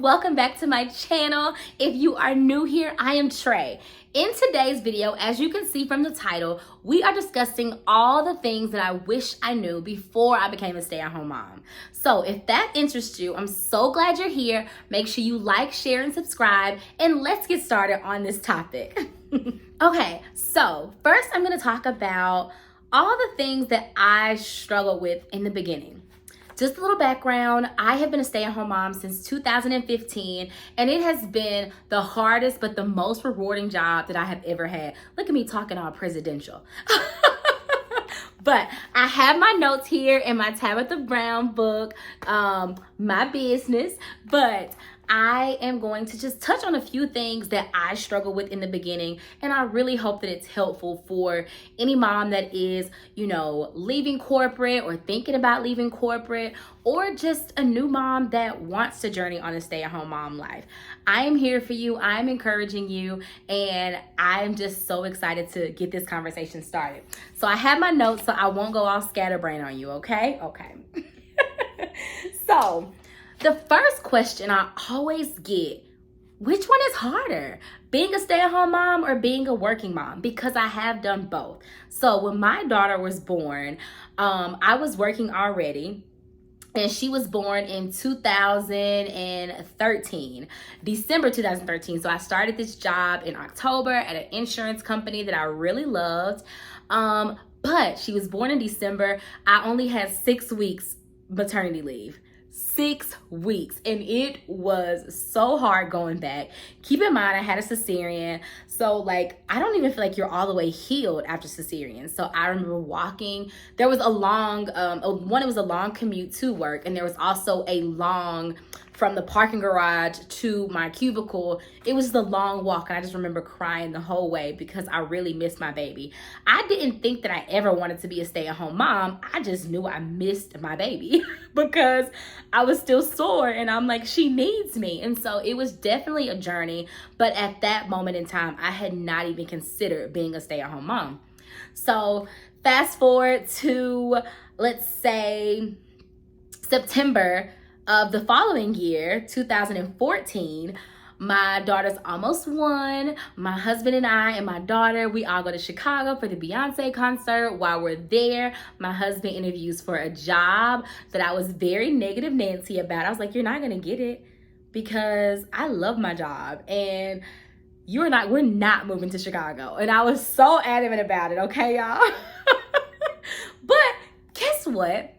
welcome back to my channel. If you are new here, I am Trey. In today's video, as you can see from the title, we are discussing all the things that I wish I knew before I became a stay-at-home mom. So if that interests you, I'm so glad you're here. Make sure you like, share, and subscribe, and let's get started on this topic. Okay, so first I'm gonna talk about all the things that I struggled with in the beginning. Just a little background, I have been a stay-at-home mom since 2015, and it has been the hardest but the most rewarding job that I have ever had. Look at me talking all presidential. But I have my notes here in my Tabitha Brown book, my business, but I am going to just touch on a few things that I struggled with in the beginning, and I really hope that it's helpful for any mom that is, leaving corporate or thinking about leaving corporate, or just a new mom that wants to journey on a stay-at-home mom life. I am here for you. I'm encouraging you, and I'm just so excited to get this conversation started. So I have my notes, so I won't go all scatterbrain on you, okay? Okay. So the first question I always get, which one is harder? Being a stay-at-home mom or being a working mom? Because I have done both. So when my daughter was born, I was working already, and she was born in 2013, December 2013. So I started this job in October at an insurance company that I really loved. But she was born in December. I only had 6 weeks maternity leave. 6 weeks, and it was so hard going back. Keep in mind, I had a cesarean, so I don't even feel like you're all the way healed after cesarean. So I remember walking. There was a long it was a long commute to work, and there was also a long from the parking garage to my cubicle. It was the long walk, and I just remember crying the whole way because I really missed my baby. I didn't think that I ever wanted to be a stay-at-home mom. I just knew I missed my baby because I was still sore, and I'm like, she needs me. And so it was definitely a journey, but at that moment in time, I had not even considered being a stay-at-home mom. So fast forward to, let's say, September of the following year, 2014, my daughter's almost 1. My husband and I and my daughter, we all go to Chicago for the Beyonce concert. While we're there, my husband interviews for a job that I was very negative Nancy about. I was like, you're not gonna get it because I love my job, and we're not moving to Chicago. And I was so adamant about it, okay, y'all? But guess what?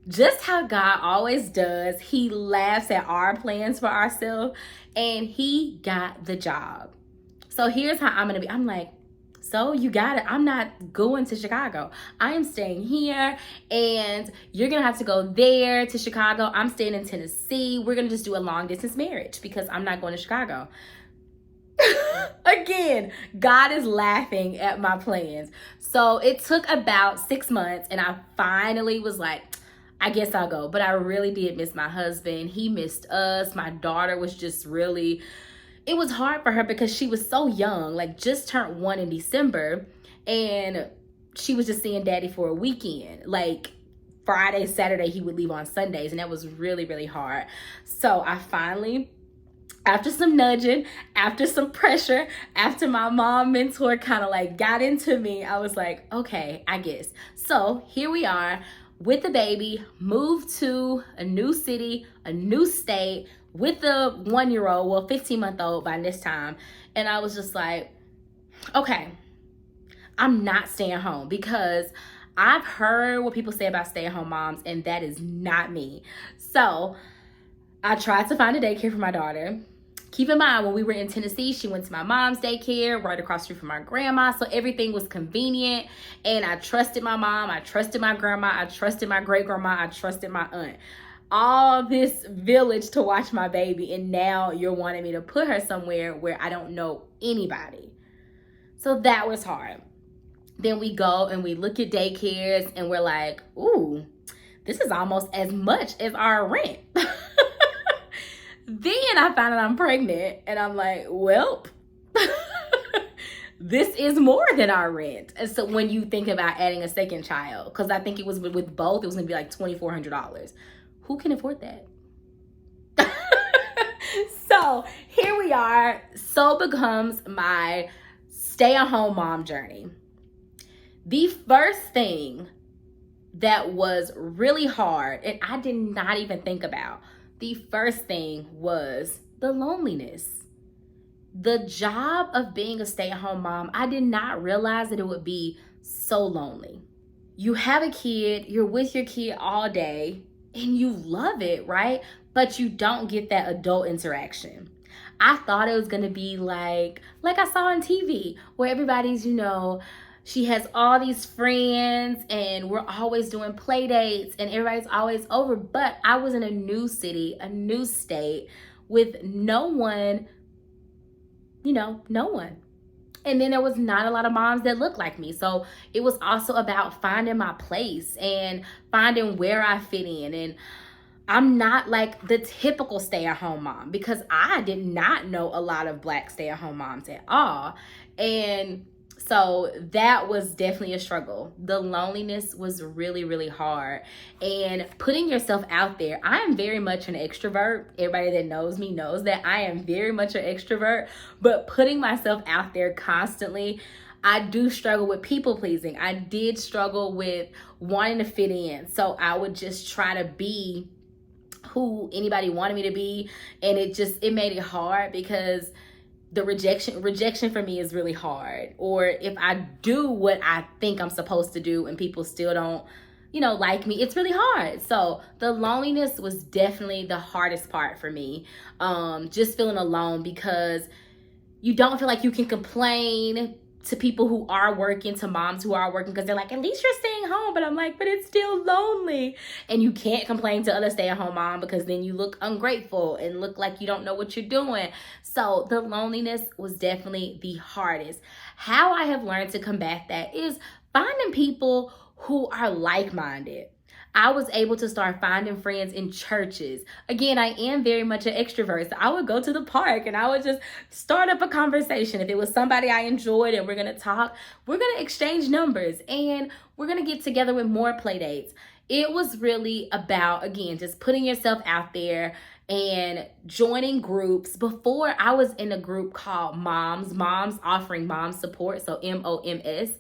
Just how God always does, he laughs at our plans for ourselves, and he got the job. So here's how I'm gonna be. I'm like, so you got it. I'm not going to Chicago. I am staying here, and you're gonna have to go there to Chicago. I'm staying in Tennessee. We're gonna just do a long distance marriage because I'm not going to Chicago. Again, God is laughing at my plans. So it took about 6 months, and I finally was like, I guess I'll go. But I really did miss my husband. He missed us. My daughter was just really, it was hard for her because she was so young, just turned 1 in December, and she was just seeing daddy for a weekend. Friday, Saturday, he would leave on Sundays, and that was really, really hard. So I finally, after some nudging, after some pressure, after my mom mentor kind of got into me, I was like, okay, I guess. So here we are with the baby, moved to a new city, a new state, with a 1-year-old, 15-month-old by this time. And I was just like, okay, I'm not staying home because I've heard what people say about stay-at-home moms, and that is not me. So I tried to find a daycare for my daughter. Keep in mind, when we were in Tennessee, she went to my mom's daycare right across the street from my grandma. So everything was convenient. And I trusted my mom. I trusted my grandma. I trusted my great grandma. I trusted my aunt. All this village to watch my baby. And now you're wanting me to put her somewhere where I don't know anybody. So that was hard. Then we go and we look at daycares, and we're like, ooh, this is almost as much as our rent. Then I find out I'm pregnant, and I'm like, well, this is more than our rent. And so when you think about adding a second child, because I think it was with both, it was gonna be $2,400. Who can afford that? So here we are. So becomes my stay-at-home mom journey. The first thing that was really hard, and I did not even think about, the first thing was the loneliness. The job of being a stay-at-home mom, I did not realize that it would be so lonely. You have a kid, you're with your kid all day, and you love it, right? But you don't get that adult interaction. I thought it was gonna be like I saw on TV, where everybody's, she has all these friends and we're always doing play dates and everybody's always over. But I was in a new city, a new state with no one, no one. And then there was not a lot of moms that looked like me. So it was also about finding my place and finding where I fit in. And I'm not like the typical stay-at-home mom, because I did not know a lot of Black stay-at-home moms at all. And so that was definitely a struggle. The loneliness was really, really hard. And putting yourself out there, I am very much an extrovert. Everybody that knows me knows that I am very much an extrovert. But putting myself out there constantly, I do struggle with people pleasing. I did struggle with wanting to fit in. So I would just try to be who anybody wanted me to be. And it made it hard, because the rejection for me is really hard. Or if I do what I think I'm supposed to do and people still don't, like me, it's really hard. So the loneliness was definitely the hardest part for me. Just feeling alone, because you don't feel like you can complain to people who are working, to moms who are working, because they're like, at least you're staying home. But I'm like, but it's still lonely. And you can't complain to other stay-at-home mom, because then you look ungrateful and look like you don't know what you're doing. So the loneliness was definitely the hardest. How I have learned to combat that is finding people who are like-minded. I was able to start finding friends in churches. Again, I am very much an extrovert. So I would go to the park and I would just start up a conversation. If it was somebody I enjoyed and we're going to talk, we're going to exchange numbers and we're going to get together with more play dates. It was really about, again, just putting yourself out there and joining groups. Before, I was in a group called Moms Offering Mom Support, so MOMS.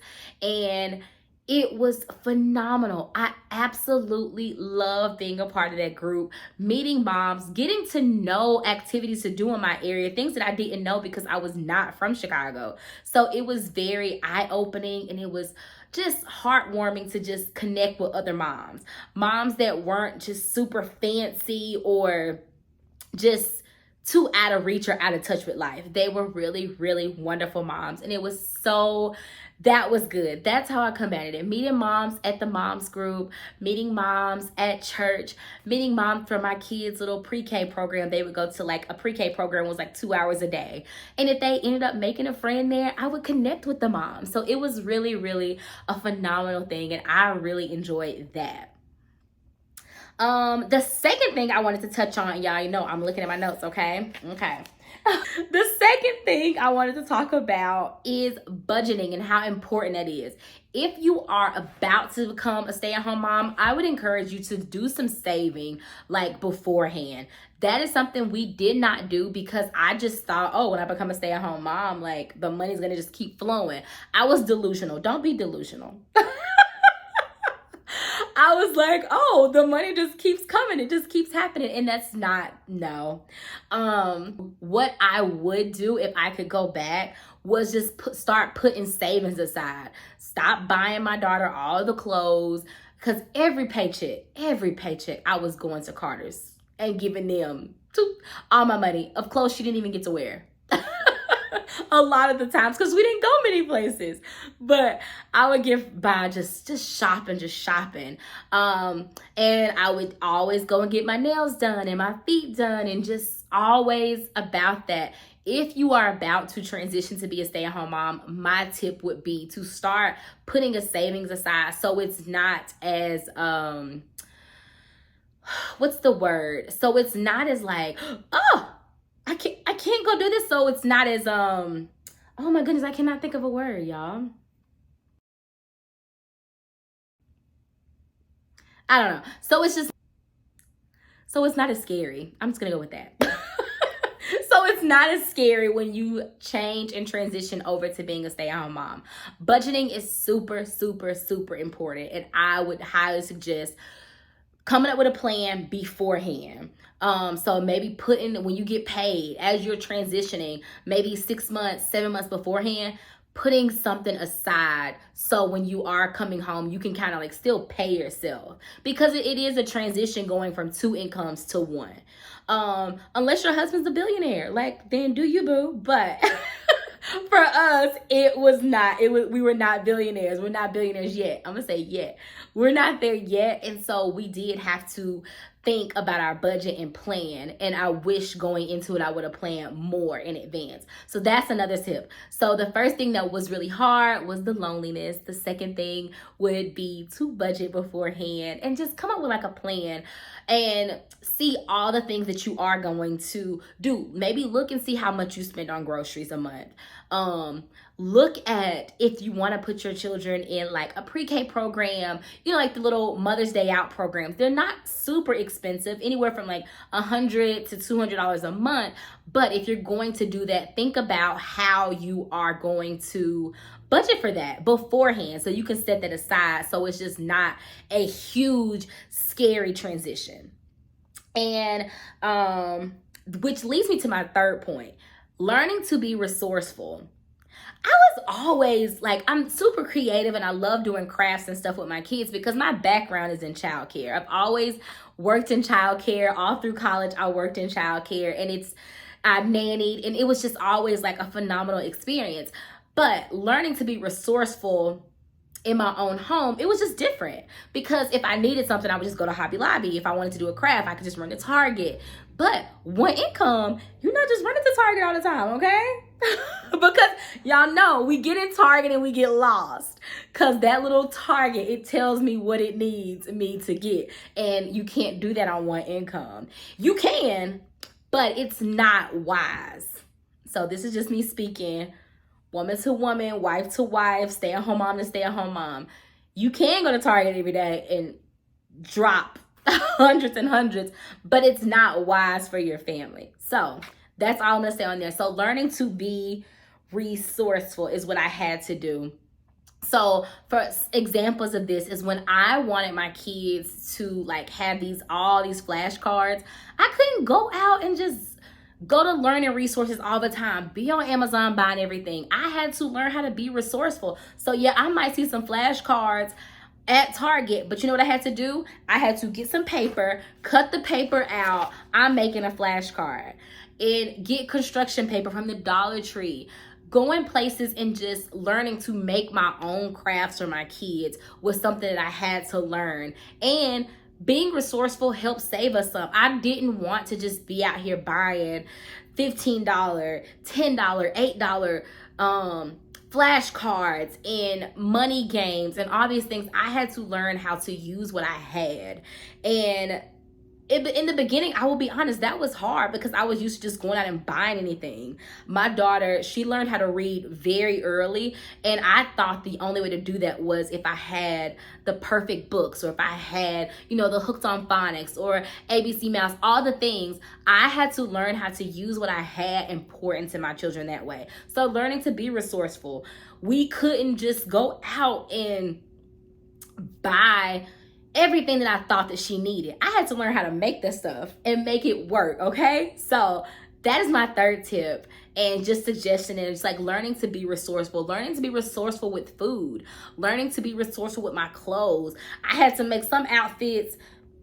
And it was phenomenal. I absolutely love being a part of that group, meeting moms, getting to know activities to do in my area, things that I didn't know because I was not from Chicago. So it was very eye-opening, and it was just heartwarming to just connect with other moms that weren't just super fancy or just too out of reach or out of touch with life. They were really, really wonderful moms. And that was good. That's how I combated it. Meeting moms at the moms group, meeting moms at church, meeting moms from my kids' little pre-K program. They would go to a pre-K program was 2 hours a day. And if they ended up making a friend there, I would connect with the mom. So it was really, really a phenomenal thing. And I really enjoyed that. The second thing I wanted to touch on, y'all, I'm looking at my notes, okay? Okay. The second thing I wanted to talk about is budgeting and how important that is. If you are about to become a stay-at-home mom, I would encourage you to do some saving beforehand. That is something we did not do, because I just thought, oh, when I become a stay-at-home mom, the money's gonna just keep flowing. I was delusional. Don't be delusional. I was like, oh, the money just keeps coming. It just keeps happening. And that's not, no. What I would do if I could go back was just start putting savings aside. Stop buying my daughter all the clothes. Because every paycheck, I was going to Carter's and giving them all my money of clothes she didn't even get to wear. A lot of the times, because we didn't go many places, but I would buy just shopping. And I would always go and get my nails done and my feet done, and just always about that. If you are about to transition to be a stay-at-home mom, my tip would be to start putting a savings aside, so it's not as what's the word? So it's not as oh, I can't go do this. So it's not as oh my goodness, I cannot think of a word, y'all. I don't know. So it's not as scary. I'm just gonna go with that. So it's not as scary when you change and transition over to being a stay-at-home mom. Budgeting is super, super, super important. And I would highly suggest coming up with a plan beforehand. So maybe when you get paid, as you're transitioning, maybe 6 months, 7 months beforehand, putting something aside so when you are coming home, you can kind of like still pay yourself, because it is a transition going from 2 incomes to 1. Unless your husband's a billionaire, like, then do you, boo. But for us, it was not. We were not billionaires. We're not billionaires yet. I'm gonna say yet. We're not there yet, and so we did have to think about our budget and plan. And I wish going into it, I would have planned more in advance. So that's another tip. So the first thing that was really hard was the loneliness. The second thing would be to budget beforehand and just come up with like a plan and see all the things that you are going to do. Maybe look and see how much you spend on groceries a month. Look at if you want to put your children in like a pre-K program, like the little Mother's Day Out programs. They're not super expensive, anywhere from like $100 to $200 a month. But if you're going to do that, think about how you are going to budget for that beforehand, so you can set that aside, so it's just not a huge, scary transition. And which leads me to my third point, learning to be resourceful. I was always like, I'm super creative and I love doing crafts and stuff with my kids because my background is in childcare. I've always worked in childcare. All through college, I worked in childcare, and I nannied, and it was just always like a phenomenal experience. But learning to be resourceful in my own home, it was just different, because if I needed something, I would just go to Hobby Lobby. If I wanted to do a craft, I could just run to Target. But 1 income, you're not just running to Target all the time, okay? Because y'all know we get in Target and we get lost, because that little Target, it tells me what it needs me to get, and you can't do that on 1 income. You can, but it's not wise. So this is just me speaking, woman to woman, wife to wife, stay-at-home mom to stay-at-home mom. You can go to Target every day and drop hundreds and hundreds, but it's not wise for your family. So that's all I'm gonna say on there. So learning to be resourceful is what I had to do. So for examples of this is when I wanted my kids to like have all these flashcards, I couldn't go out and just go to learning resources all the time, be on Amazon buying everything. I had to learn how to be resourceful. So yeah, I might see some flashcards at Target, but you know what I had to do? I had to get some paper, cut the paper out. I'm making a flashcard, and get construction paper from the Dollar Tree. Going places and just learning to make my own crafts for my kids was something that I had to learn. And being resourceful helps save us some. I didn't want to just be out here buying $15, $10, $8 flashcards and money games and all these things. I had to learn how to use what I had. And in the beginning, I will be honest, that was hard because I was used to just going out and buying anything. My daughter, she learned how to read very early, and I thought the only way to do that was if I had the perfect books, or if I had, the Hooked on Phonics or ABC Mouse, all the things. I had to learn how to use what I had and pour into my children that way. So learning to be resourceful. We couldn't just go out and buy everything that I thought that she needed. I had to learn how to make this stuff and make it work, okay? So that is my third tip, and just suggestion is like learning to be resourceful, learning to be resourceful with food, learning to be resourceful with my clothes. I had to make some outfits,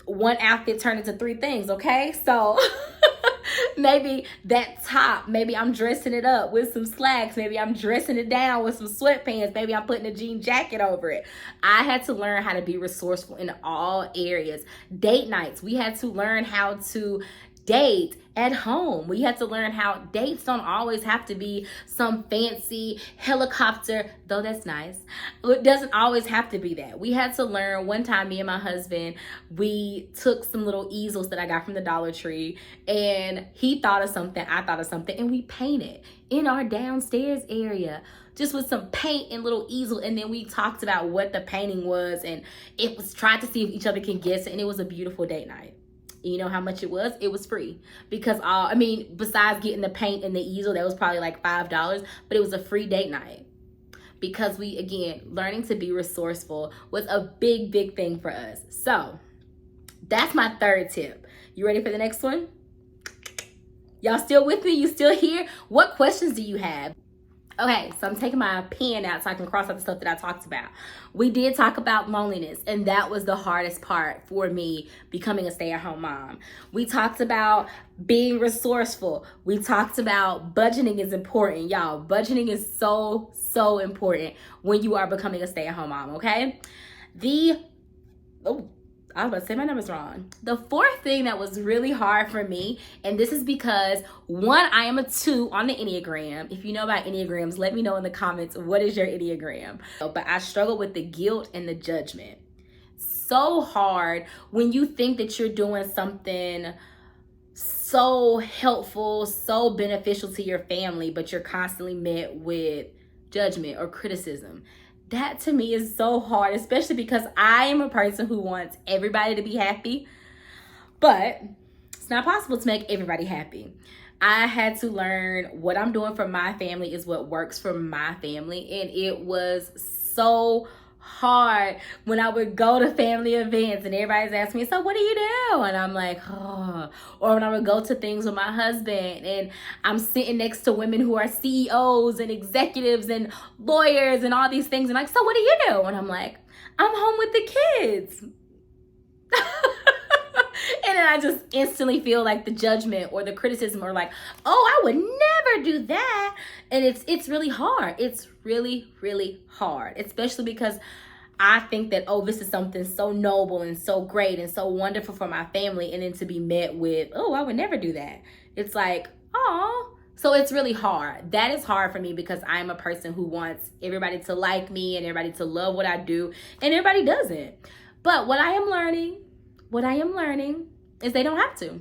one outfit turn into 3 things, okay? So maybe that top, maybe I'm dressing it up with some slacks. Maybe I'm dressing it down with some sweatpants. Maybe I'm putting a jean jacket over it. I had to learn how to be resourceful in all areas. Date nights, we had to learn how to date at home. We had to learn how dates don't always have to be some fancy helicopter, though that's nice. It doesn't always have to be that. We had to learn. One time, me and my husband, we took some little easels that I got from the Dollar Tree, and he thought of something, I thought of something, and we painted in our downstairs area just with some paint and little easel. And then we talked about what the painting was, and it was tried to see if each other can guess it, and it was a beautiful date night. And you know how much it was? It was free. Because, I mean, besides getting the paint and the easel, that was probably like $5, but it was a free date night. Because we, again, learning to be resourceful was a big, big thing for us. So that's my third tip. You ready for the next one? Y'all still with me? You still here? What questions do you have? Okay, so I'm taking my pen out so I can cross out the stuff that I talked about. We did talk about loneliness, and that was the hardest part for me becoming a stay-at-home mom. We talked about being resourceful. We talked about budgeting is important. Y'all, budgeting is so, so important when you are becoming a stay-at-home mom, okay? I was about to say my numbers wrong. The fourth thing that was really hard for me, and this is because, one, I am a 2 on the Enneagram. If you know about Enneagrams, let me know in the comments, what is your Enneagram? But I struggle with the guilt and the judgment. So hard when you think that you're doing something so helpful, so beneficial to your family, but you're constantly met with judgment or criticism. That to me is so hard, especially because I am a person who wants everybody to be happy, but it's not possible to make everybody happy. I had to learn what I'm doing for my family is what works for my family, and it was so hard when I would go to family events and everybody's asking me, so what do you do? And I'm like, oh. Or when I would go to things with my husband and I'm sitting next to women who are CEOs and executives and lawyers and all these things, and like, so what do you do? And I'm like, I'm home with the kids. And then I just instantly feel like the judgment or the criticism, or like, oh, I would never do that. And it's really hard. It's really, really hard, especially because I think that, oh, this is something so noble and so great and so wonderful for my family. And then to be met with, oh, I would never do that. It's like, oh. So it's really hard. That is hard for me because I'm a person who wants everybody to like me and everybody to love what I do. And everybody doesn't. But what I am learning is they don't have to.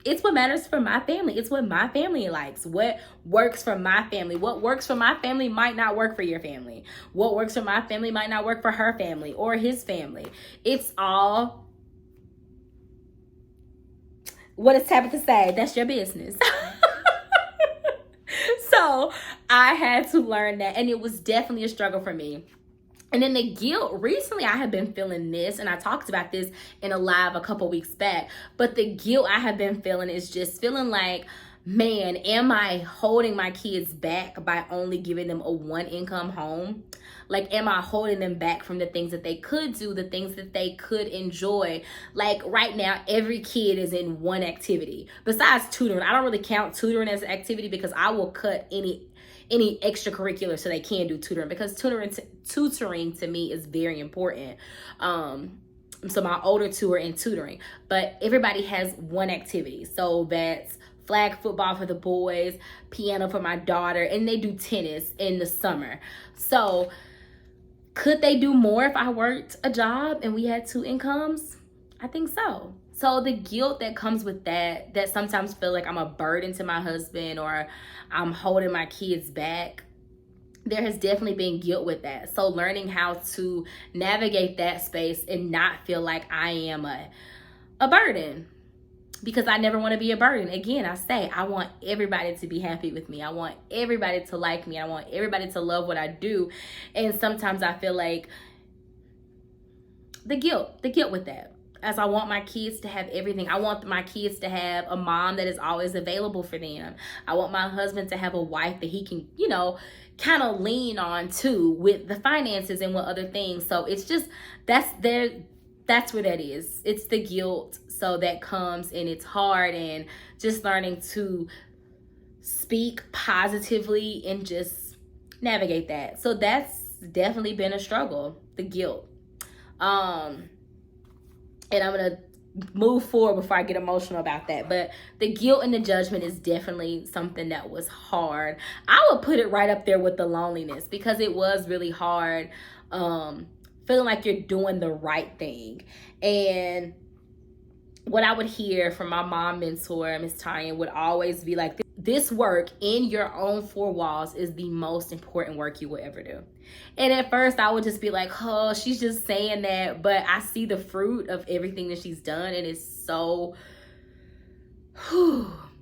It's what matters for my family. It's what my family likes. What works for my family. What works for my family might not work for your family. What works for my family might not work for her family or his family. It's all, what does Tabitha say? That's your business. So I had to learn that, and it was definitely a struggle for me. And then the guilt, recently I have been feeling this, and I talked about this in a live a couple weeks back, but the guilt I have been feeling is just feeling like, man, am I holding my kids back by only giving them a one-income home? Like, am I holding them back from the things that they could do, the things that they could enjoy? Like, right now, every kid is in one activity. Besides tutoring, I don't really count tutoring as an activity because I will cut any extracurricular so they can do tutoring, because tutoring to me is very important. So my older two are in tutoring, but everybody has one activity. So that's flag football for the boys, piano for my daughter, and they do tennis in the summer. So could they do more if I worked a job and we had 2 incomes? I think so. So the guilt that comes with that sometimes feel like I'm a burden to my husband or I'm holding my kids back, there has definitely been guilt with that. So learning how to navigate that space and not feel like I am a burden, because I never want to be a burden. Again, I say I want everybody to be happy with me. I want everybody to like me. I want everybody to love what I do. And sometimes I feel like the guilt with that. As I want my kids to have everything. I want my kids to have a mom that is always available for them. I want my husband to have a wife that he can, kind of lean on too with the finances and with other things. So it's just, that's where that is. It's the guilt. So that comes, and it's hard, and just learning to speak positively and just navigate that. So that's definitely been a struggle, the guilt. And I'm going to move forward before I get emotional about that. But the guilt and the judgment is definitely something that was hard. I would put it right up there with the loneliness, because it was really hard, feeling like you're doing the right thing. And what I would hear from my mom mentor, Miss Tanya, would always be like, this work in your own 4 walls is the most important work you will ever do. And at first I would just be like, oh, she's just saying that. But I see the fruit of everything that she's done, and it's so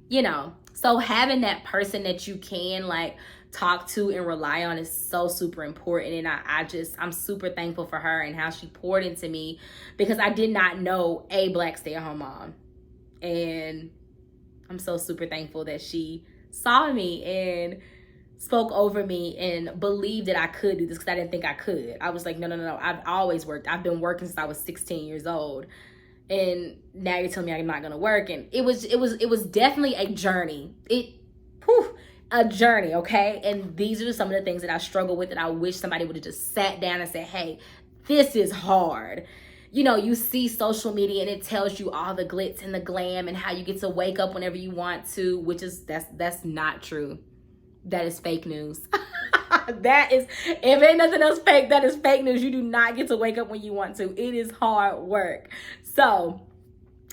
you know, so having that person that you can like talk to and rely on is so super important. And I'm super thankful for her and how she poured into me, because I did not know a Black stay-at-home mom. And I'm so super thankful that she saw me and spoke over me and believed that I could do this, because I didn't think I could. I was like, no. I've always worked. I've been working since I was 16 years old. And now you're telling me I'm not gonna work. And it was definitely a journey. A journey, okay? And these are some of the things that I struggle with, that I wish somebody would have just sat down and said, hey, this is hard. You know, you see social media and it tells you all the glitz and the glam and how you get to wake up whenever you want to, which is, that's not true. That is fake news. That is, if ain't nothing else fake, that is fake news. You do not get to wake up when you want to. It is hard work. So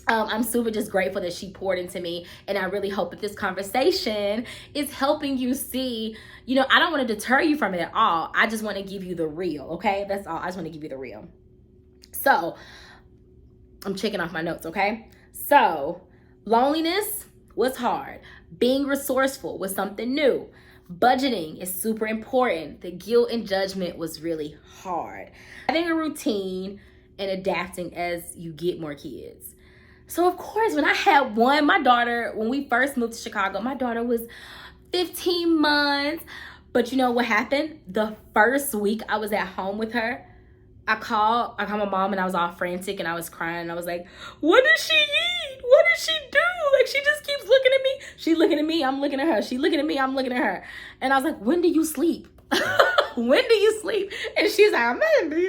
I'm super just grateful that she poured into me. And I really hope that this conversation is helping you see, you know, I don't want to deter you from it at all. I just want to give you the real, okay? That's all. I just want to give you the real. So I'm checking off my notes, okay? So loneliness was hard. Being resourceful was something new. Budgeting is super important. The guilt and judgment was really hard. Having a routine and adapting as you get more kids. So of course, when I had one, my daughter, when we first moved to Chicago, my daughter was 15 months. But you know what happened? The first week I was at home with her, I called my mom and I was all frantic and I was crying. And I was like, what did she eat? What did she do? Like, she just keeps looking at me. She looking at me, I'm looking at her. She looking at me, I'm looking at her. And I was like, when do you sleep? When do you sleep? And she's like, I'm blah, blah,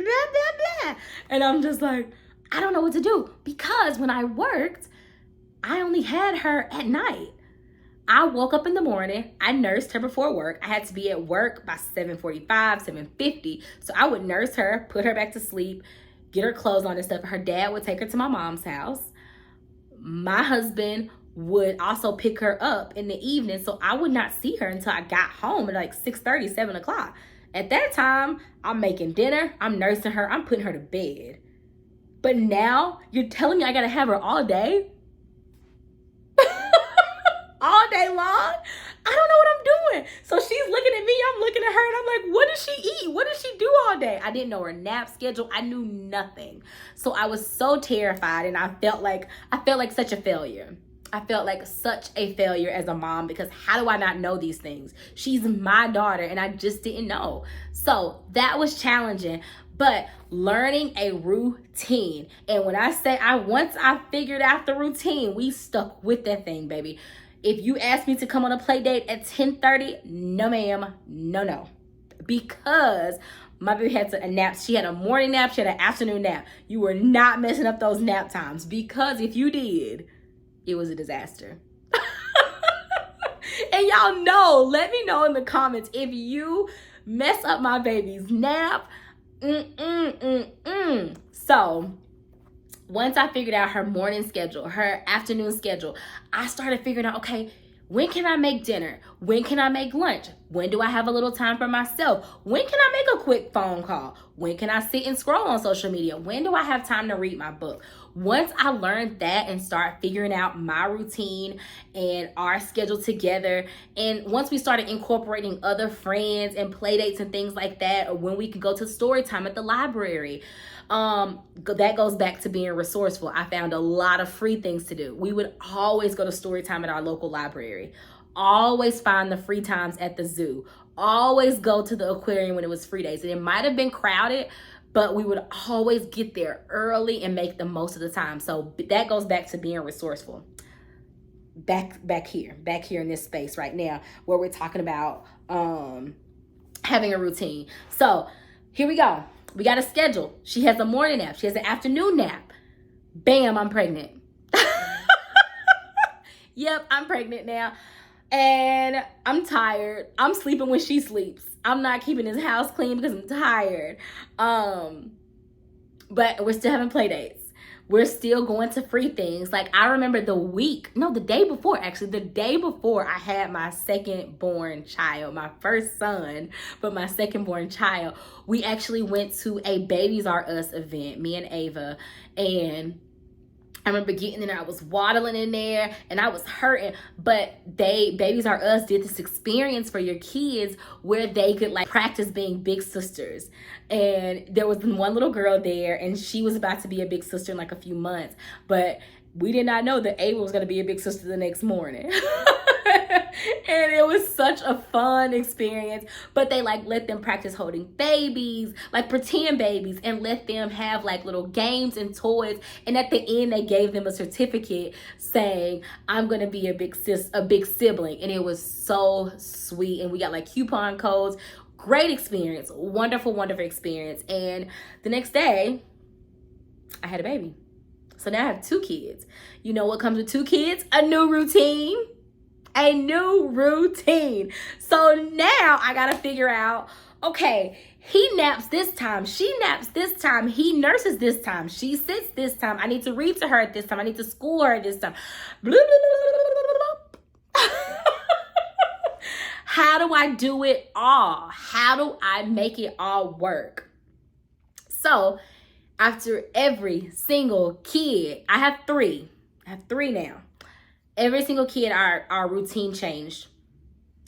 blah. And I'm just like, I don't know what to do. Because when I worked, I only had her at night. I woke up in the morning, I nursed her before work. I had to be at work by 7:45, 7:50. So I would nurse her, put her back to sleep, get her clothes on and stuff. Her dad would take her to my mom's house. My husband would also pick her up in the evening. So I would not see her until I got home at like 6:30, 7 o'clock. At that time, I'm making dinner, I'm nursing her, I'm putting her to bed. But now you're telling me I gotta have her all day? All day long? I don't know what I'm doing. So she's looking at me, I'm looking at her, and I'm like, what does she eat? What does she do all day? I didn't know her nap schedule. I knew nothing. So I was so terrified, and I felt like such a failure. I felt like such a failure as a mom, because how do I not know these things? She's my daughter, and I just didn't know. So that was challenging. But learning a routine. And when I say once I figured out the routine, we stuck with that thing, baby. If you asked me to come on a play date at 10:30, no ma'am, no. Because my baby had a nap. She had a morning nap, she had an afternoon nap. You were not messing up those nap times, because if you did, it was a disaster. And y'all know, let me know in the comments if you mess up my baby's nap. So once I figured out her morning schedule, her afternoon schedule, I started figuring out, okay, when can I make dinner? When can I make lunch? When do I have a little time for myself? When can I make a quick phone call? When can I sit and scroll on social media? When do I have time to read my book? Once I learned that and start figuring out my routine and our schedule together, and once we started incorporating other friends and play dates and things like that, or when we could go to story time at the library, that goes back to being resourceful. I found a lot of free things to do. We would always go to story time at our local library, always find the free times at the zoo, always go to the aquarium when it was free days. And it might have been crowded, but we would always get there early and make the most of the time. So that goes back to being resourceful. Back here in this space right now, where we're talking about having a routine. So here we go. We got a schedule. She has a morning nap. She has an afternoon nap. Bam, I'm pregnant. Yep, I'm pregnant now. And I'm tired. I'm sleeping when she sleeps. I'm not keeping this house clean because I'm tired. But we're still having play dates. We're still going to free things. Like, I remember the day before I had my second born child, my first son, but my second born child, we actually went to a Babies R Us event, me and Ava, and I remember getting in there, I was waddling in there and I was hurting, but Babies R Us did this experience for your kids where they could like practice being big sisters. And there was one little girl there and she was about to be a big sister in like a few months, but we did not know that Ava was going to be a big sister the next morning. And it was such a fun experience. But they like let them practice holding babies, like pretend babies, and let them have like little games and toys. And at the end, they gave them a certificate saying, I'm going to be a big sibling. And it was so sweet. And we got like coupon codes. Great experience. Wonderful, wonderful experience. And the next day, I had a baby. So now I have 2 kids. You know what comes with 2 kids? A new routine. A new routine. So now I gotta figure out, okay, he naps this time, she naps this time, he nurses this time, she sits this time, I need to read to her at this time, I need to school her at this time. How do I do it all? How do I make it all work? So after every single kid, I have 3 now. Every single kid, our routine changed.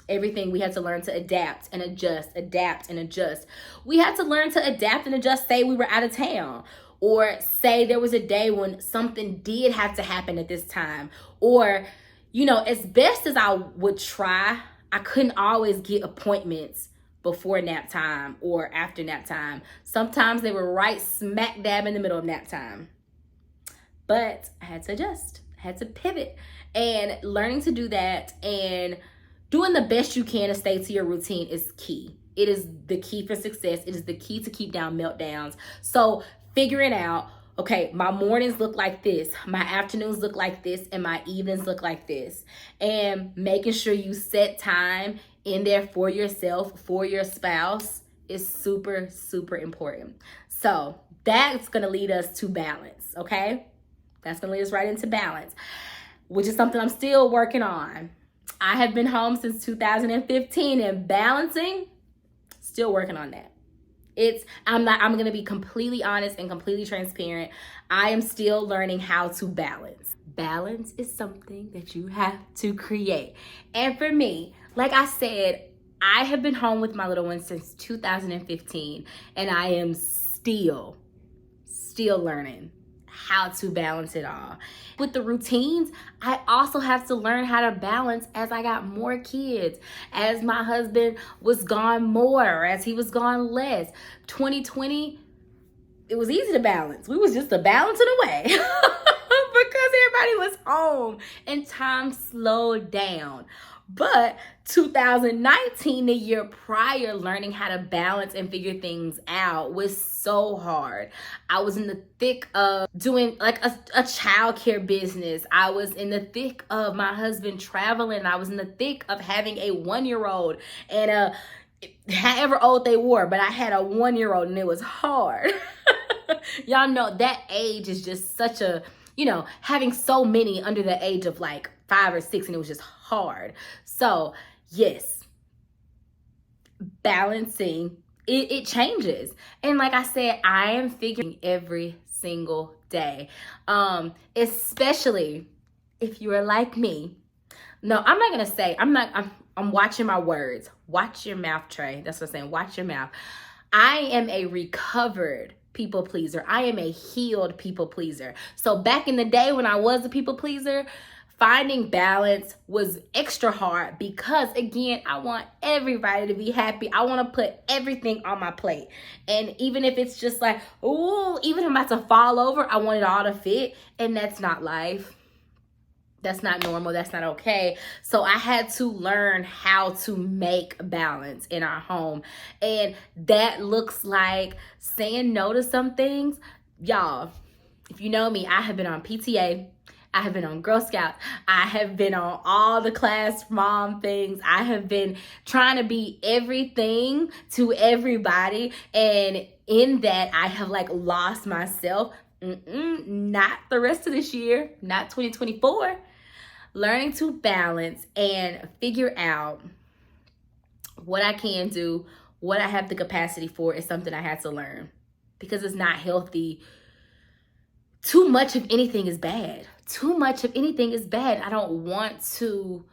Everything we had to learn to adapt and adjust. We had to learn to adapt and adjust, say we were out of town, or say there was a day when something did have to happen at this time. Or, you know, as best as I would try, I couldn't always get appointments before nap time or after nap time. Sometimes they were right smack dab in the middle of nap time. But I had to adjust. I had to pivot. And learning to do that and doing the best you can to stay to your routine is key. It is the key for success. It is the key to keep down meltdowns. So figuring out, okay, my mornings look like this, my afternoons look like this, and my evenings look like this. And making sure you set time in there for yourself, for your spouse is super, super important. So that's going to lead us to balance, okay? That's going to lead us right into balance, which is something I'm still working on. I have been home since 2015 and balancing, still working on that. I'm going to be completely honest and completely transparent. I am still learning how to balance. Balance is something that you have to create. And for me, like I said, I have been home with my little one since 2015, and I am still learning how to balance it all. With the routines, I also have to learn how to balance as I got more kids, as my husband was gone more, as he was gone less. 2020, it was easy to balance. We was just a balancing away because everybody was home and time slowed down. But 2019, the year prior, learning how to balance and figure things out was so hard. I was in the thick of doing like a childcare business. I was in the thick of my husband traveling. I was in the thick of having a 1-year-old and however old they were, but I had a 1-year-old and it was hard. Y'all know that age is just such a, you know, having so many under the age of like 5 or 6, and it was just hard. So yes, balancing, it changes. And like I said, I am figuring every single day, especially if you are like me. No, I'm not going to say, I'm watching my words. Watch your mouth, Trey. That's what I'm saying. Watch your mouth. I am a recovered people pleaser. I am a healed people pleaser. So back in the day when I was a people pleaser, finding balance was extra hard because, again, I want everybody to be happy. I want to put everything on my plate. And even if it's just like, oh, even if I'm about to fall over, I want it all to fit. And that's not life. That's not normal. That's not okay. So I had to learn how to make balance in our home. And that looks like saying no to some things. Y'all, if you know me, I have been on PTA. I have been on Girl Scouts. I have been on all the class mom things. I have been trying to be everything to everybody. And in that, I have like lost myself. Not the rest of this year, not 2024. Learning to balance and figure out what I can do, what I have the capacity for is something I had to learn, because it's not healthy too much of anything is bad. Too much of anything is bad. I don't want to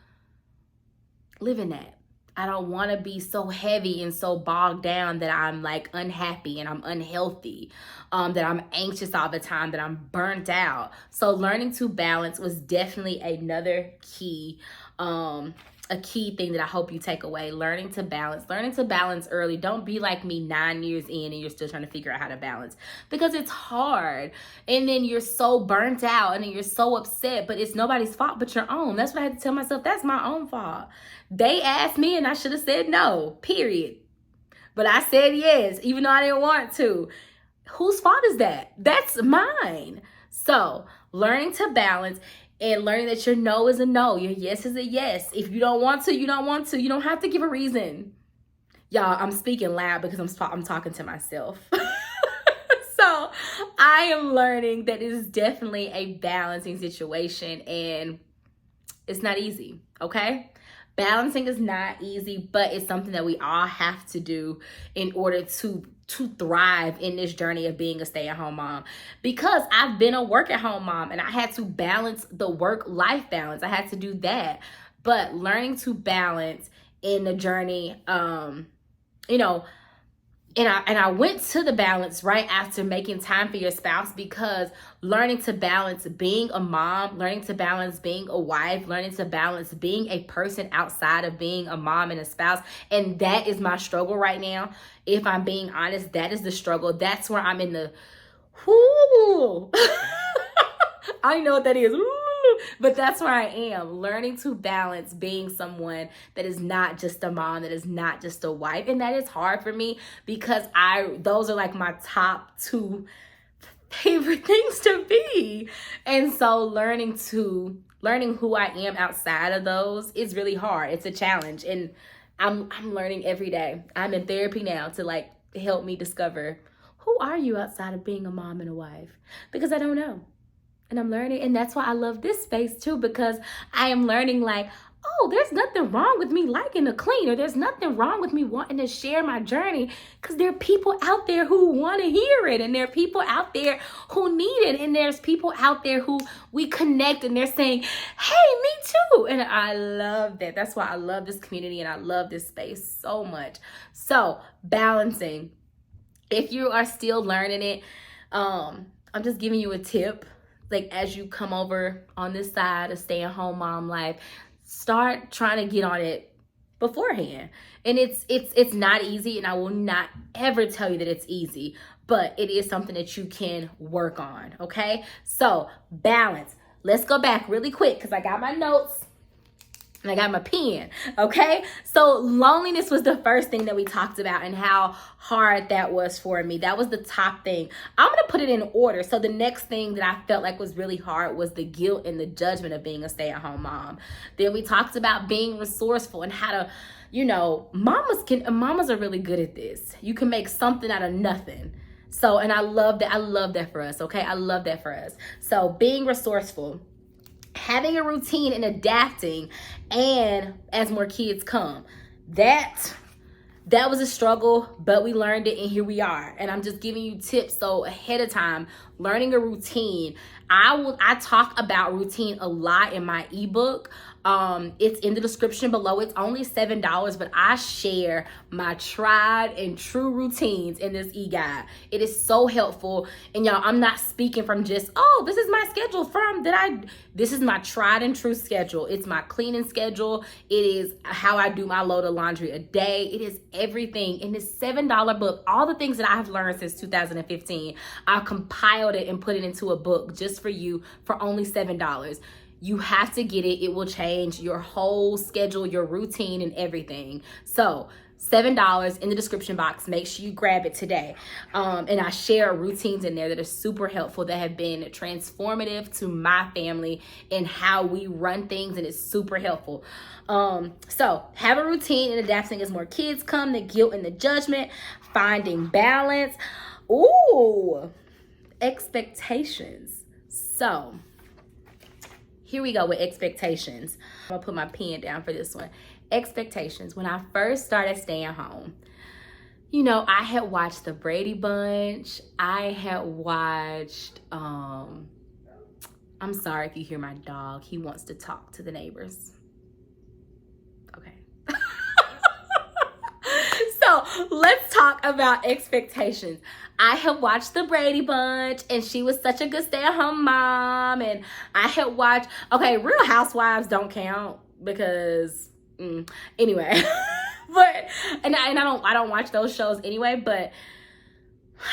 live in that. I don't want to be so heavy and so bogged down that I'm like unhappy and I'm unhealthy, that I'm anxious all the time, that I'm burnt out. So learning to balance was definitely another key, a key thing that I hope you take away. Learning to balance early. Don't be like me 9 years in and you're still trying to figure out how to balance, because it's hard. And then you're so burnt out and then you're so upset, but it's nobody's fault but your own. That's what I had to tell myself. That's my own fault. They asked me and I should have said no, period. But I said yes, even though I didn't want to. Whose fault is that? That's mine. So learning to balance and learning that your no is a no, your yes is a yes. If you don't want to, you don't want to. You don't have to give a reason. Y'all, I'm speaking loud because I'm talking to myself. So I am learning that it is definitely a balancing situation, and it's not easy, okay? Balancing is not easy, but it's something that we all have to do in order to thrive in this journey of being a stay-at-home mom. Because I've been a work-at-home mom and I had to balance the work-life balance. I had to do that. But learning to balance in the journey, you know, and I went to the balance right after making time for your spouse, because learning to balance being a mom, learning to balance being a wife, learning to balance being a person outside of being a mom and a spouse. And that is my struggle right now. If I'm being honest, that is the struggle. That's where I'm in the, whoo. I know what that is. But that's where I am, learning to balance being someone that is not just a mom, that is not just a wife. And that is hard for me, because those are like my top 2 favorite things to be. And so learning who I am outside of those is really hard. It's a challenge. And I'm learning every day. I'm in therapy now to like help me discover, who are you outside of being a mom and a wife? Because I don't know. And I'm learning, and that's why I love this space too, because I am learning like, oh, there's nothing wrong with me liking to clean, or there's nothing wrong with me wanting to share my journey, because there are people out there who want to hear it, and there are people out there who need it, and there's people out there who we connect and they're saying, hey, me too. And I love that. That's why I love this community and I love this space so much. So balancing, if you are still learning it, I'm just giving you a tip. Like, as you come over on this side of stay-at-home mom life, start trying to get on it beforehand. And it's not easy, and I will not ever tell you that it's easy, but it is something that you can work on, okay? So balance. Let's go back really quick because I got my notes and I got my pen, okay? So loneliness was the first thing that we talked about and how hard that was for me. That was the top thing. I'm gonna put it in order. So the next thing that I felt like was really hard was the guilt and the judgment of being a stay-at-home mom. Then we talked about being resourceful and how to, you know, mamas are really good at this. You can make something out of nothing. So, and I love that. I love that for us, okay? I love that for us. So being resourceful, having a routine and adapting, and as more kids come, that was a struggle, but we learned it and here we are. And I'm just giving you tips. So ahead of time, learning a routine. I talk about routine a lot in my ebook. It's in the description below. It's only $7, but I share my tried and true routines in this e-guide. It is so helpful. And y'all, I'm not speaking from just, oh, this is my schedule this is my tried and true schedule. It's my cleaning schedule. It is how I do my load of laundry a day. It is everything in this $7 book. All the things that I have learned since 2015, I've compiled it and put it into a book just for you for only $7. You have to get it. It will change your whole schedule, your routine, and everything. So $7 in the description box. Make sure you grab it today. And I share routines in there that are super helpful, that have been transformative to my family and how we run things, and it's super helpful. So have a routine and adapting as more kids come, the guilt and the judgment, finding balance. Ooh, expectations. So here we go with expectations. I'm gonna put my pen down for this one. Expectations. When I first started staying home, You know, I had watched the Brady Bunch. I had watched, I'm sorry if you hear my dog. He wants to talk to the neighbors. Okay. So let's talk about expectations. I have watched the Brady Bunch, and she was such a good stay-at-home mom. And I had watched, okay, Real Housewives don't count because, anyway. But I don't watch those shows anyway, but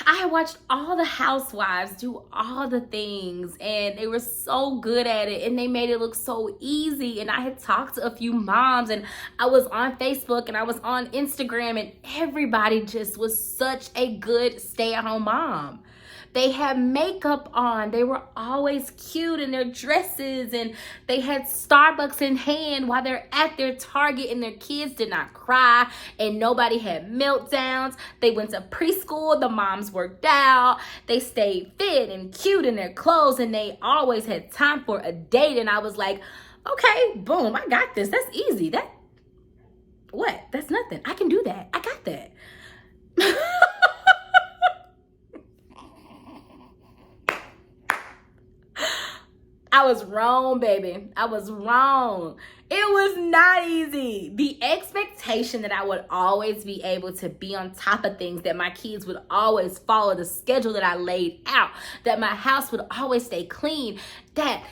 I watched all the housewives do all the things, and they were so good at it, and they made it look so easy. And I had talked to a few moms, and I was on Facebook and I was on Instagram, and everybody just was such a good stay-at-home mom. They had makeup on. They were always cute in their dresses, and they had Starbucks in hand while they're at their Target, and their kids did not cry, and nobody had meltdowns. They went to preschool. The moms worked out. They stayed fit and cute in their clothes, and they always had time for a date. And I was like, okay, boom, I got this. That's easy. That's nothing. I can do that. I got that. I was wrong, baby. I was wrong. It was not easy. The expectation that I would always be able to be on top of things, that my kids would always follow the schedule that I laid out, that my house would always stay clean, that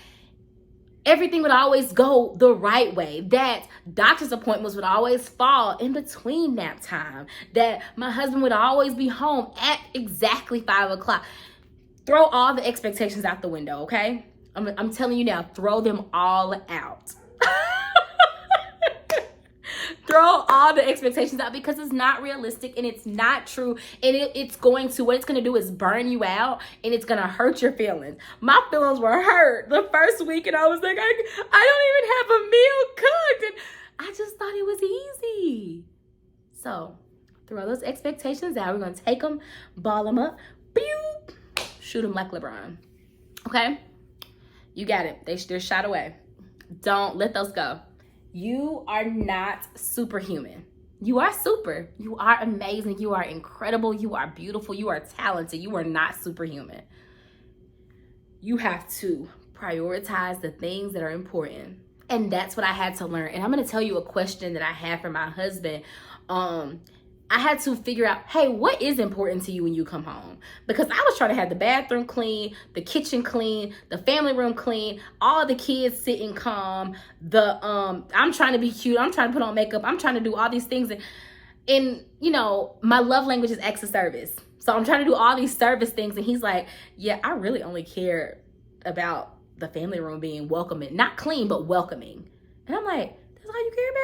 everything would always go the right way, that doctor's appointments would always fall in between nap time, that my husband would always be home at exactly 5 o'clock. Throw all the expectations out the window, okay? I'm telling you now, throw them all out. Throw all the expectations out, because it's not realistic and it's not true. And what it's going to do is burn you out, and it's going to hurt your feelings. My feelings were hurt the first week, and I was like, I don't even have a meal cooked. And I just thought it was easy. So throw those expectations out. We're going to take them, ball them up, pew, shoot them like LeBron. Okay? You got it. They're shot away. Don't let those go. You are not superhuman. You are super. You are amazing. You are incredible. You are beautiful. You are talented. You are not superhuman. You have to prioritize the things that are important. And that's what I had to learn. And I'm going to tell you a question that I had for my husband. I had to figure out, hey, what is important to you when you come home? Because I was trying to have the bathroom clean, the kitchen clean, the family room clean, all the kids sitting calm, I'm trying to be cute, I'm trying to put on makeup, I'm trying to do all these things. And you know, my love language is acts of service. So I'm trying to do all these service things, and he's like, yeah, I really only care about the family room being welcoming. Not clean, but welcoming. And I'm like, that's all you care about?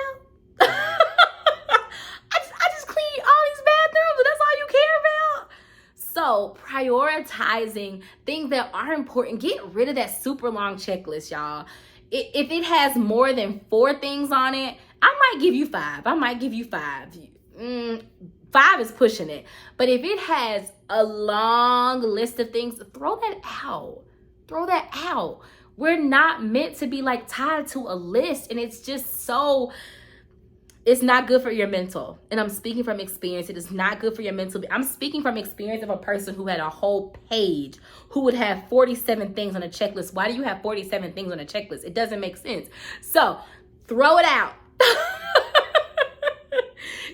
So prioritizing things that are important. Get rid of that super long checklist, y'all. If it has more than 4 things on it, I might give you 5. 5 is pushing it. But if it has a long list of things, throw that out. We're not meant to be like tied to a list, and it's just so... It's not good for your mental. And I'm speaking from experience. It is not good for your mental. I'm speaking from experience of a person who had a whole page, who would have 47 things on a checklist. Why do you have 47 things on a checklist? It doesn't make sense. So throw it out.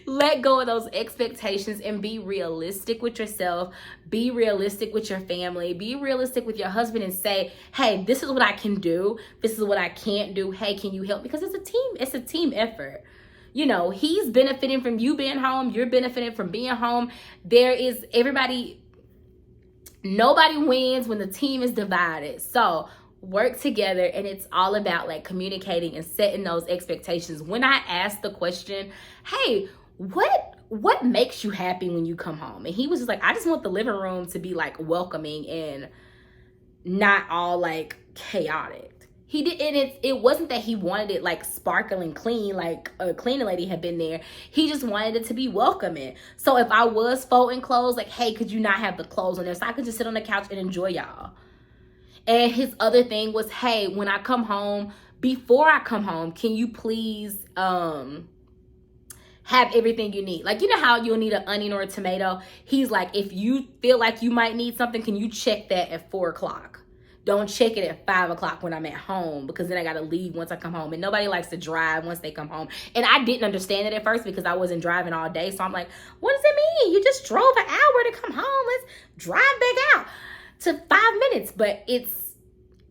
Let go of those expectations and be realistic with yourself. Be realistic with your family. Be realistic with your husband and say, hey, this is what I can do. This is what I can't do. Hey, can you help? Because it's a team. It's a team effort. You know, he's benefiting from you being home. You're benefiting from being home. Nobody wins when the team is divided. So work together, and it's all about like communicating and setting those expectations. When I asked the question, hey, what makes you happy when you come home? And he was just like, I just want the living room to be like welcoming and not all like chaotic. He did, and it wasn't that he wanted it like sparkling clean, like a cleaning lady had been there. He just wanted it to be welcoming. So if I was folding clothes, like, hey, could you not have the clothes on there so I could just sit on the couch and enjoy y'all? And his other thing was, hey, when I come home, before I come home, can you please have everything you need. Like, you know how you'll need an onion or a tomato? He's like, if you feel like you might need something, can you check that at 4 o'clock? Don't check it at 5 o'clock when I'm at home, because then I got to leave once I come home. And nobody likes to drive once they come home. And I didn't understand it at first because I wasn't driving all day. So I'm like, what does it mean? You just drove an hour to come home. Let's drive back out to 5 minutes. But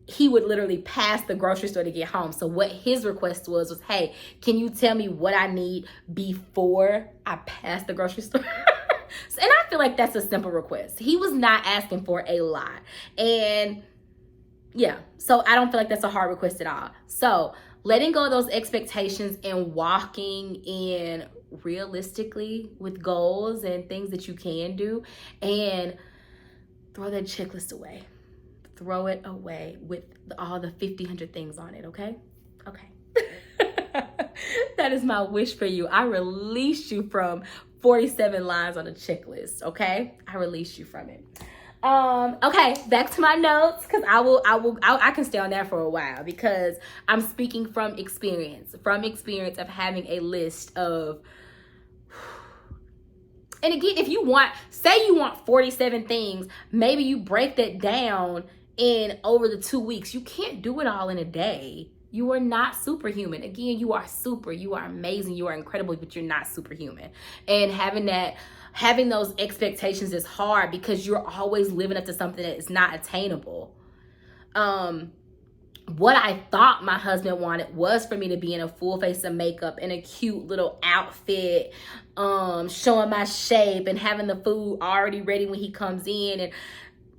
he would literally pass the grocery store to get home. So what his request was, hey, can you tell me what I need before I pass the grocery store? And I feel like that's a simple request. He was not asking for a lot. And yeah, so I don't feel like that's a hard request at all. So letting go of those expectations and walking in realistically with goals and things that you can do, and throw that checklist away. Throw it away with all the 100 things on it, okay? Okay. That is my wish for you. I release you from 47 lines on a checklist, okay? I release you from it. Okay, back to my notes, because I can stay on that for a while, because I'm speaking from experience of having a list of, and again, if you say you want 47 things, maybe you break that down in over the 2 weeks. You can't do it all in a day. You are not superhuman. Again, you are you are amazing, you are incredible, but you're not superhuman. And having those expectations is hard because you're always living up to something that is not attainable. What I thought my husband wanted was for me to be in a full face of makeup, in a cute little outfit, showing my shape and having the food already ready when he comes in,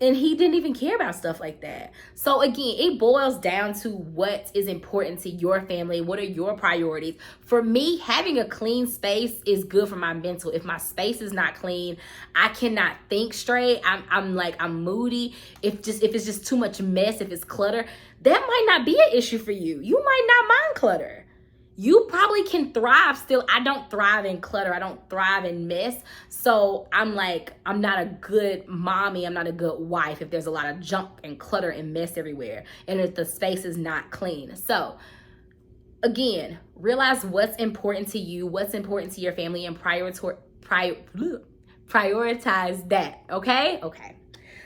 and he didn't even care about stuff like that. So again, it boils down to what is important to your family. What are your priorities? For me, having a clean space is good for my mental. If my space is not clean, I cannot think straight. I'm moody. If it's just too much mess, if it's clutter, that might not be an issue for you. You might not mind clutter. You probably can thrive still. I don't thrive in clutter. I don't thrive in mess. So I'm not a good mommy. I'm not a good wife if there's a lot of junk and clutter and mess everywhere, and if the space is not clean. So again, realize what's important to you, what's important to your family, and prioritize that. Okay? Okay.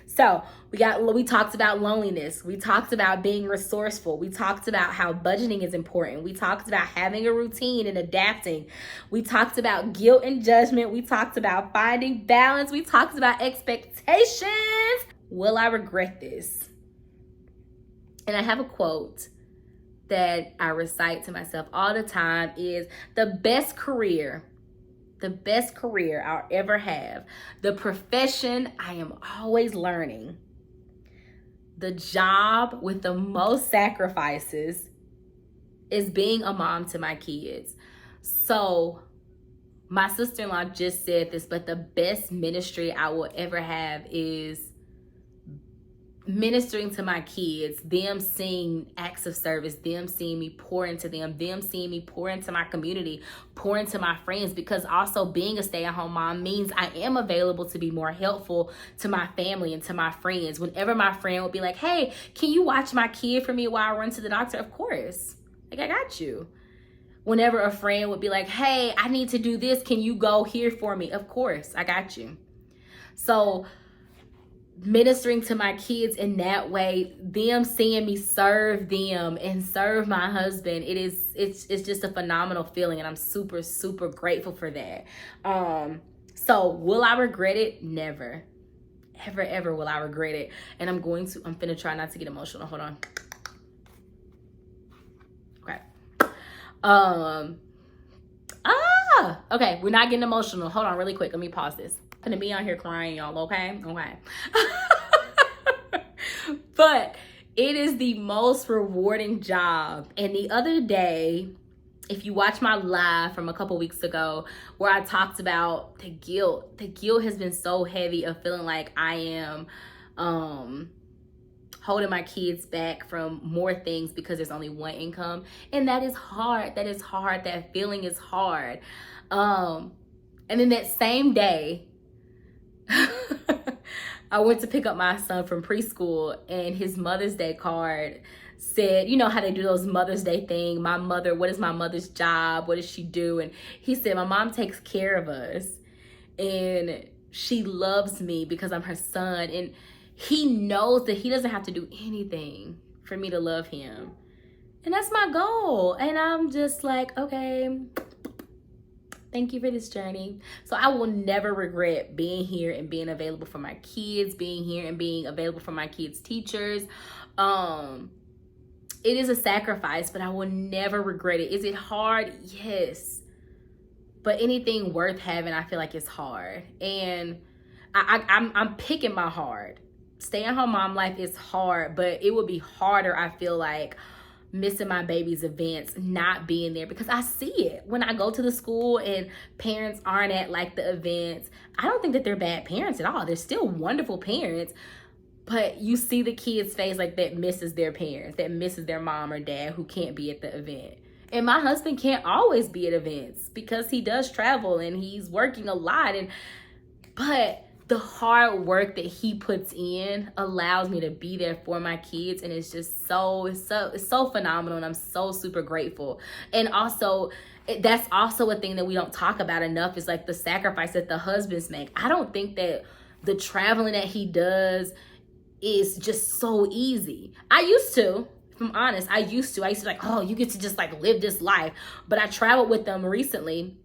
So we talked about loneliness. We talked about being resourceful. We talked about how budgeting is important. We talked about having a routine and adapting. We talked about guilt and judgment. We talked about finding balance. We talked about expectations. Will I regret this? And I have a quote that I recite to myself all the time is, the best career I'll ever have, the profession I am always learning, the job with the most sacrifices is being a mom to my kids. So my sister-in-law just said this, but the best ministry I will ever have is ministering to my kids, them seeing acts of service, them seeing me pour into them seeing me pour into my community, pour into my friends, because also being a stay-at-home mom means I am available to be more helpful to my family and to my friends. Whenever my friend would be like, hey, can you watch my kid for me while I run to the doctor? Of course. Like, I got you. Whenever a friend would be like, hey, I need to do this, can you go here for me? Of course, I got you. So ministering to my kids in that way, them seeing me serve them and serve my husband, it's just a phenomenal feeling, and I'm super, super grateful for that. So will I regret it? Never. Ever will I regret it. And I'm finna try not to get emotional. Hold on. Okay. Okay, we're not getting emotional. Hold on really quick. Let me pause this. I'm gonna be on here crying, y'all, okay? Okay. But it is the most rewarding job. And the other day, if you watch my live from a couple weeks ago where I talked about the guilt has been so heavy of feeling like I am holding my kids back from more things because there's only one income. And that is hard. That feeling is hard. And then that same day, I went to pick up my son from preschool, and his Mother's Day card said, you know how they do those Mother's Day thing, my mother, what is my mother's job? What does she do? And he said, my mom takes care of us and she loves me because I'm her son. And he knows that he doesn't have to do anything for me to love him. And that's my goal. And I'm just like, okay, thank you for this journey. So I will never regret being here and being available for my kids, being here and being available for my kids' teachers. It is a sacrifice, but I will never regret it. Is it hard? Yes. But anything worth having, I feel like it's hard. And I'm picking my hard. Stay-at-home mom life is hard, but it would be harder, I feel like, missing my baby's events, not being there, because I see it when I go to the school and parents aren't at like the events. I don't think that they're bad parents at all. They're still wonderful parents, but you see the kid's face like that misses their parents, that misses their mom or dad who can't be at the event. And my husband can't always be at events because he does travel and he's working a lot. But the hard work that he puts in allows me to be there for my kids, and it's just it's so phenomenal, and I'm so super grateful. And also, that's also a thing that we don't talk about enough, is like the sacrifice that the husbands make. I don't think that the traveling that he does is just so easy. I used to, if I'm honest, I used to like, oh, you get to just like live this life. But I traveled with them recently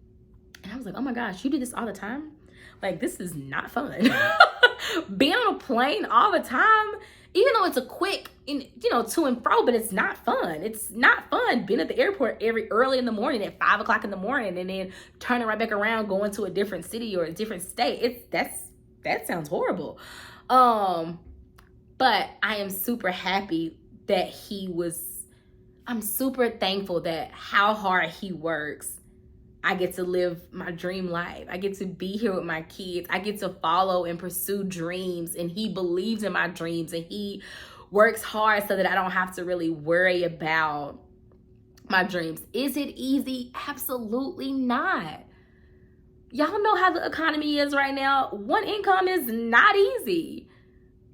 and I was like, oh my gosh, you do this all the time? Like, this is not fun. Being on a plane all the time, even though it's a quick, to and fro, but it's not fun. It's not fun being at the airport early in the morning at 5 o'clock in the morning and then turning right back around, going to a different city or a different state. That sounds horrible. But I am super happy that I'm super thankful that how hard he works, I get to live my dream life. I get to be here with my kids. I get to follow and pursue dreams, and he believes in my dreams, and he works hard so that I don't have to really worry about my dreams. Is it easy? Absolutely not. Y'all know how the economy is right now. One income is not easy.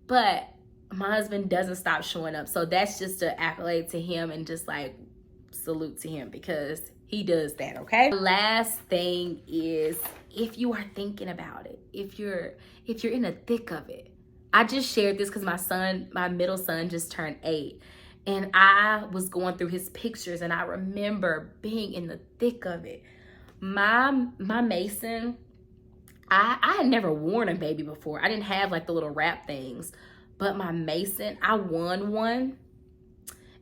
But my husband doesn't stop showing up. So that's just an accolade to him, and just like salute to him, because he does that, okay? Last thing is, if you are thinking about it, if you're in the thick of it. I just shared this because my middle son just turned 8. And I was going through his pictures and I remember being in the thick of it. My Mason, I had never worn a baby before. I didn't have like the little wrap things. But my Mason, I won one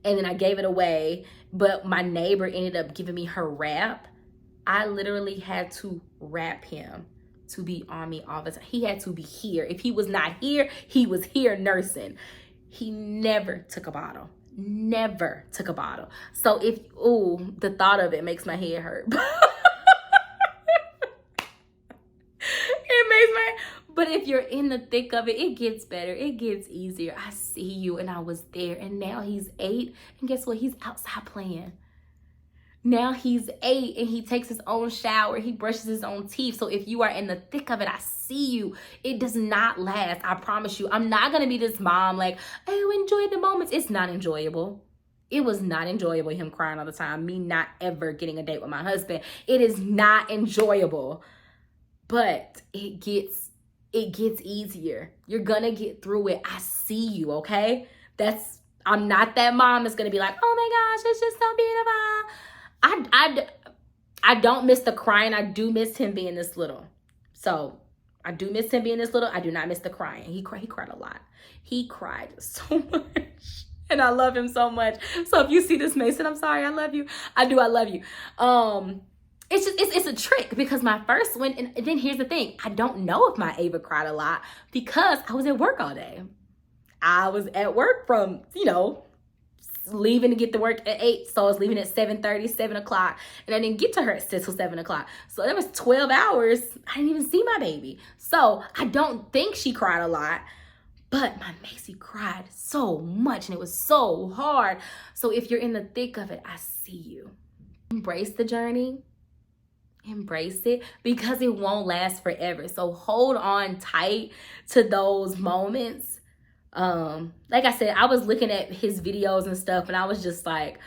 and then I gave it away. But my neighbor ended up giving me her wrap. I literally had to wrap him to be on me all the time. He had to be here. If he was not here, he was here nursing. He never took a bottle. Never took a bottle. So the thought of it makes my head hurt. But if you're in the thick of it, it gets better. It gets easier. I see you, and I was there. And now he's 8. And guess what? He's outside playing. Now he's 8 and he takes his own shower. He brushes his own teeth. So if you are in the thick of it, I see you. It does not last. I promise you. I'm not going to be this mom like, oh, enjoy the moments. It's not enjoyable. It was not enjoyable, him crying all the time. Me not ever getting a date with my husband. It is not enjoyable. But it gets easier. You're gonna get through it. I see you, okay? I'm not that mom that's gonna be like, oh my gosh, it's just so beautiful. I don't miss the crying. I do miss him being this little. So I do miss him being this little. I do not miss the crying. He cried a lot. He cried so much. And I love him so much. So if you see this, Mason, I'm sorry. I love you. I love you. It's a trick, because my first one, and then here's the thing. I don't know if my Ava cried a lot because I was at work all day. I was at work from, leaving to get to work at 8. So I was leaving at 7:30, 7 o'clock. And I didn't get to her until 7 o'clock. So there was 12 hours. I didn't even see my baby. So I don't think she cried a lot. But my Macy cried so much and it was so hard. So if you're in the thick of it, I see you. Embrace the journey. Embrace it, because it won't last forever. So hold on tight to those moments, Like I said, I was looking at his videos and stuff, and I was just like,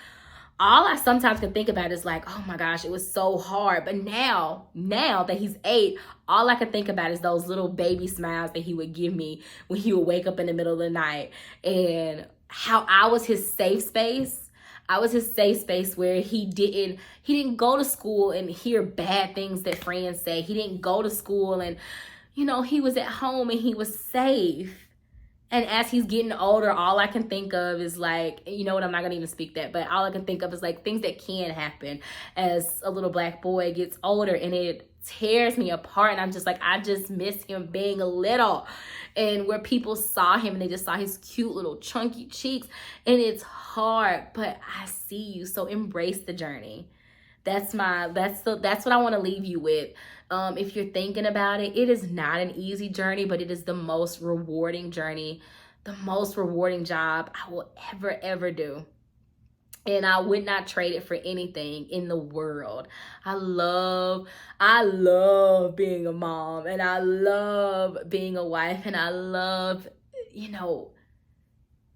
all I sometimes can think about is like, oh my gosh, it was so hard. But now that he's 8, all I can think about is those little baby smiles that he would give me when he would wake up in the middle of the night, and how I was his safe space. I was his safe space where he didn't go to school and hear bad things that friends say. He didn't go to school and, he was at home and he was safe. And as he's getting older, all I can think of is like, I'm not going to even speak that, but all I can think of is like things that can happen as a little black boy gets older, and it tears me apart. And I'm just like, I just miss him being a little, and where people saw him and they just saw his cute little chunky cheeks, and it's hard, but I see you. So embrace the journey. That's what I want to leave you with. If you're thinking about it, it is not an easy journey, but it is the most rewarding journey, the most rewarding job I will ever do. And I would not trade it for anything in the world. I love being a mom, and I love being a wife, and I love,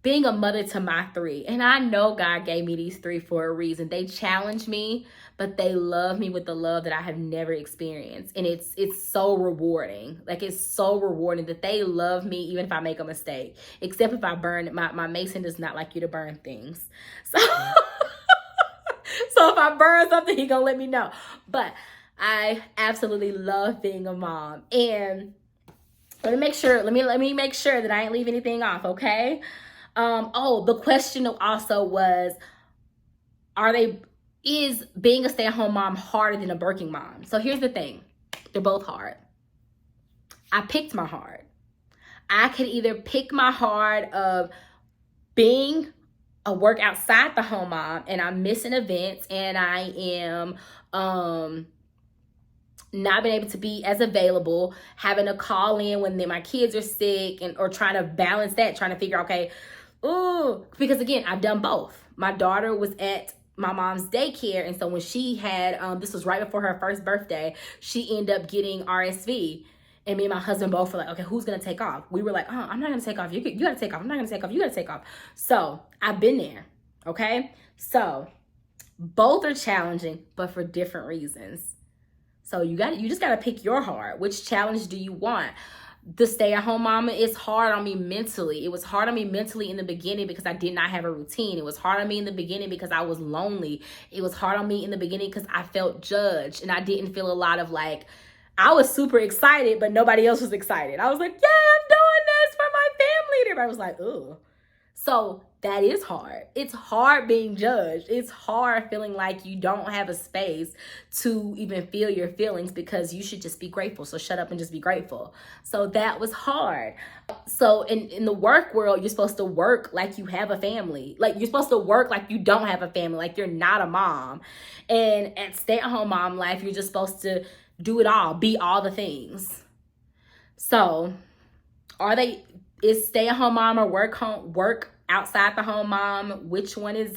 being a mother to my 3. And I know God gave me these 3 for a reason. They challenge me, but they love me with the love that I have never experienced. And it's so rewarding. Like, it's so rewarding that they love me even if I make a mistake. Except if I burn it. My Mason does not like you to burn things. So, so if I burn something, he gonna let me know. But I absolutely love being a mom. And let me make sure that I ain't leave anything off, okay? The question also was, is being a stay-at-home mom harder than a working mom? So here's the thing. They're both hard. I picked my hard. I could either pick my hard of being a work outside the home mom, and I'm missing events, and I am not being able to be as available, having to call in when my kids are sick, or trying to balance that, trying to figure, okay, because again, I've done both. My daughter was at my mom's daycare, and so when she had, this was right before her first birthday, she ended up getting RSV, and me and my husband both were like, okay, who's gonna take off? We were like, I'm not gonna take off, you gotta take off, I'm not gonna take off, you gotta take off. So I've been there, okay? So both are challenging, but for different reasons. So you just gotta pick your heart. Which challenge do you want? The stay-at-home mama is hard on me mentally. It was hard on me mentally in the beginning because I did not have a routine. It was hard on me in the beginning because I was lonely. It was hard on me in the beginning because I felt judged, and I didn't feel a lot of like, I was super excited, but nobody else was excited. I was like, yeah, I'm doing this for my family. And everybody was like, ugh. So that is hard. It's hard being judged. It's hard feeling like you don't have a space to even feel your feelings because you should just be grateful. So shut up and just be grateful. So that was hard. So in the work world, you're supposed to work like you have a family. Like, you're supposed to work like you don't have a family, like you're not a mom. And at stay-at-home mom life, you're just supposed to do it all, be all the things. So is stay-at-home mom or work outside the home mom, which one is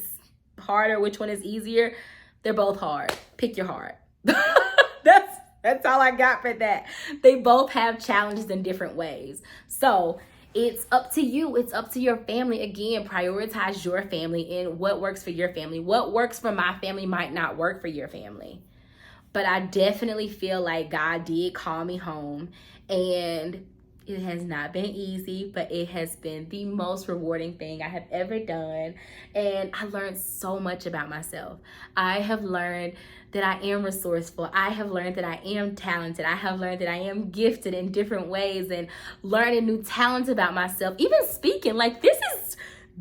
harder, which one is easier? They're both hard. Pick your heart. That's all I got for that. They both have challenges in different ways. So it's up to you. It's up to your family. Again, prioritize your family and what works for your family. What works for my family might not work for your family. But I definitely feel like God did call me home, and it has not been easy, but it has been the most rewarding thing I have ever done. And I learned so much about myself. I have learned that I am resourceful. I have learned that I am talented. I have learned that I am gifted in different ways, and learning new talents about myself. Even speaking, like, this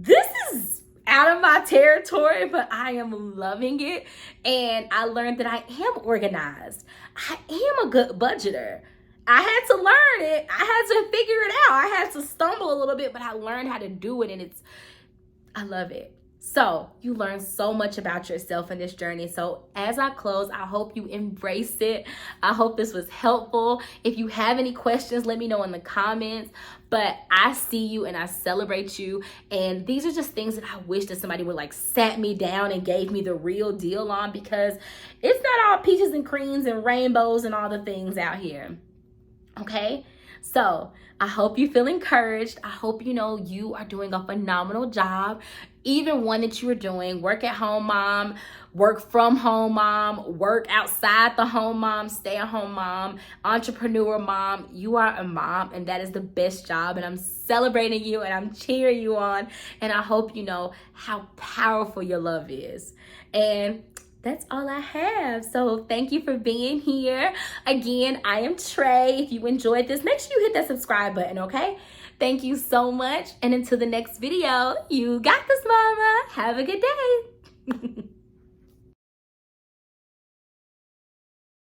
is out of my territory, but I am loving it. And I learned that I am organized. I am a good budgeter. I had to learn it. I had to figure it out. I had to stumble a little bit, but I learned how to do it, and I love it. So you learn so much about yourself in this journey. So as I close, I hope you embrace it. I hope this was helpful. If you have any questions, let me know in the comments. But I see you and I celebrate you. And these are just things that I wish that somebody would like sat me down and gave me the real deal on, because it's not all peaches and creams and rainbows and all the things out here. Okay? So I hope you feel encouraged. I hope you know you are doing a phenomenal job. Even one that you are doing, work at home mom, work from home mom, work outside the home mom, stay at home mom, entrepreneur mom. You are a mom, and that is the best job. And I'm celebrating you and I'm cheering you on. And I hope you know how powerful your love is. And that's all I have. So thank you for being here. Again, I am Trey. If you enjoyed this, make sure you hit that subscribe button, okay? Thank you so much. And until the next video, you got this, mama. Have a good day.